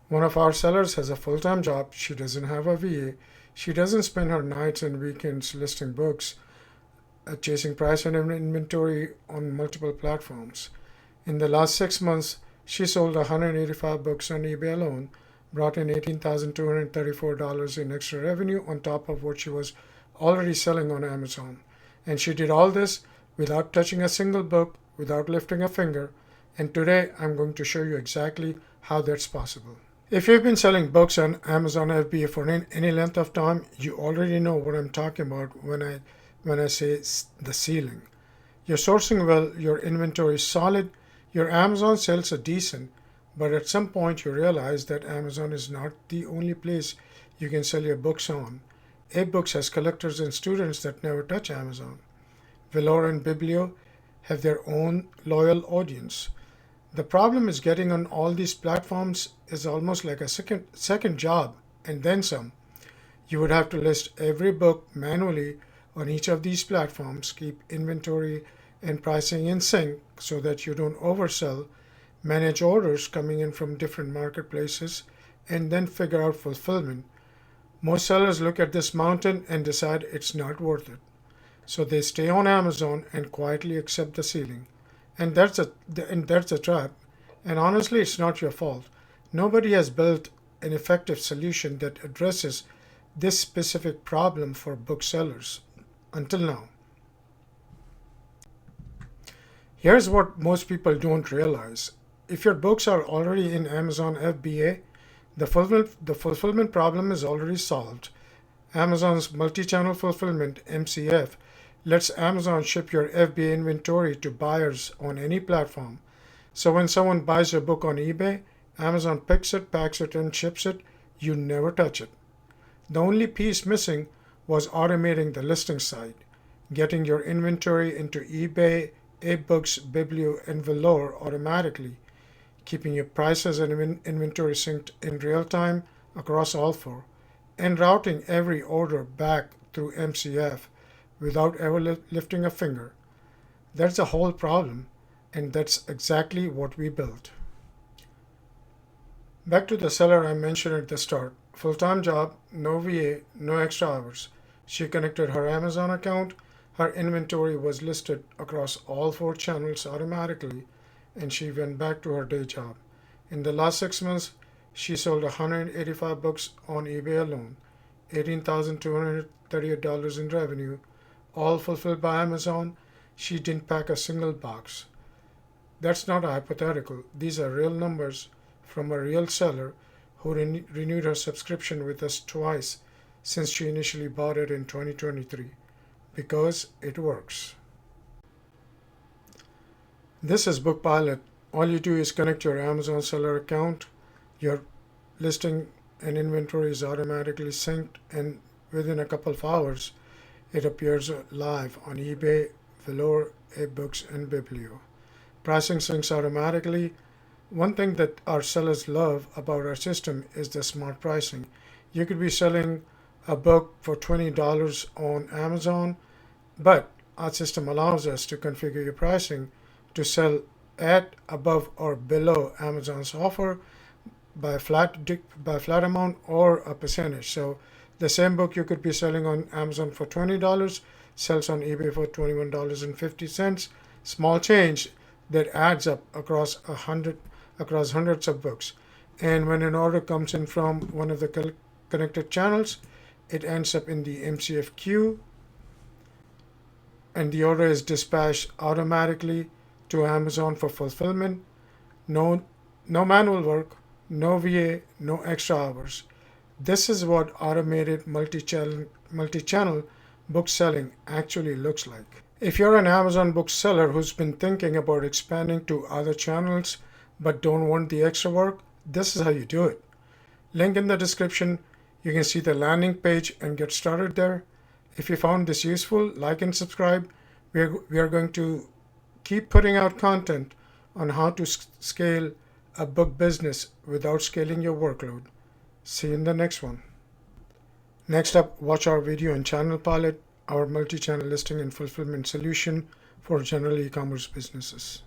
One of our sellers has a full-time job. She doesn't have a VA. She doesn't spend her nights and weekends listing books, chasing price and inventory on multiple platforms. In the last 6 months, she sold 185 books on eBay alone, brought in $18,234 in extra revenue on top of what she was already selling on Amazon. And she did all this without touching a single book, without lifting a finger. And today I'm going to show you exactly how that's possible. If you've been selling books on Amazon FBA for any length of time, you already know what I'm talking about when I say the ceiling. You're sourcing well, your inventory is solid, your Amazon sales are decent, but at some point you realize that Amazon is not the only place you can sell your books on. eBooks has collectors and students that never touch Amazon. Velour and Biblio have their own loyal audience. The problem is getting on all these platforms is almost like a second job and then some. You would have to list every book manually on each of these platforms, keep inventory and pricing in sync so that you don't oversell, manage orders coming in from different marketplaces, and then figure out fulfillment. Most sellers look at this mountain and decide it's not worth it. So they stay on Amazon and quietly accept the ceiling. And that's a trap. And honestly, it's not your fault. Nobody has built an effective solution that addresses this specific problem for booksellers until now. Here's what most people don't realize. If your books are already in Amazon FBA, the fulfillment problem is already solved. Amazon's multi-channel fulfillment MCF lets Amazon ship your FBA inventory to buyers on any platform. So when someone buys your book on eBay, Amazon picks it, packs it, and ships it. You never touch it. The only piece missing was automating the listing side, getting your inventory into eBay, eBooks, Biblio, and Velour automatically, keeping your prices and inventory synced in real time across all four, and routing every order back through MCF without ever lifting a finger. That's the whole problem, and that's exactly what we built. Back to the seller I mentioned at the start. Full-time job, no VA, no extra hours. She connected her Amazon account, her inventory was listed across all four channels automatically, and she went back to her day job. In the last 6 months, she sold 185 books on eBay alone, $18,238 in revenue, all fulfilled by Amazon. She didn't pack a single box. That's not a hypothetical. These are real numbers from a real seller who renewed her subscription with us twice since she initially bought it in 2023 because it works. This is BookPilot. All you do is connect your Amazon seller account, your listing and inventory is automatically synced, and within a couple of hours, it appears live on eBay, Velour, eBooks, and Biblio. Pricing syncs automatically. One thing that our sellers love about our system is the smart pricing. You could be selling a book for $20 on Amazon, but our system allows us to configure your pricing to sell at, above, or below Amazon's offer by a flat amount or a percentage. So the same book you could be selling on Amazon for $20 sells on eBay for $21.50. Small change that adds up across hundreds of books. And when an order comes in from one of the connected channels, it ends up in the MCF queue, and the order is dispatched automatically to Amazon for fulfillment. No manual work, no VA, no extra hours. This is what automated multi-channel book selling actually looks like. If you're an Amazon book seller who's been thinking about expanding to other channels but don't want the extra work, this is how you do it. Link in the description. You can see the landing page and get started there. If you found this useful, like and subscribe. We are going to keep putting out content on how to scale a book business without scaling your workload. See you in the next one. Next up, watch our video on Channel Pilot, our multi-channel listing and fulfillment solution for general e-commerce businesses.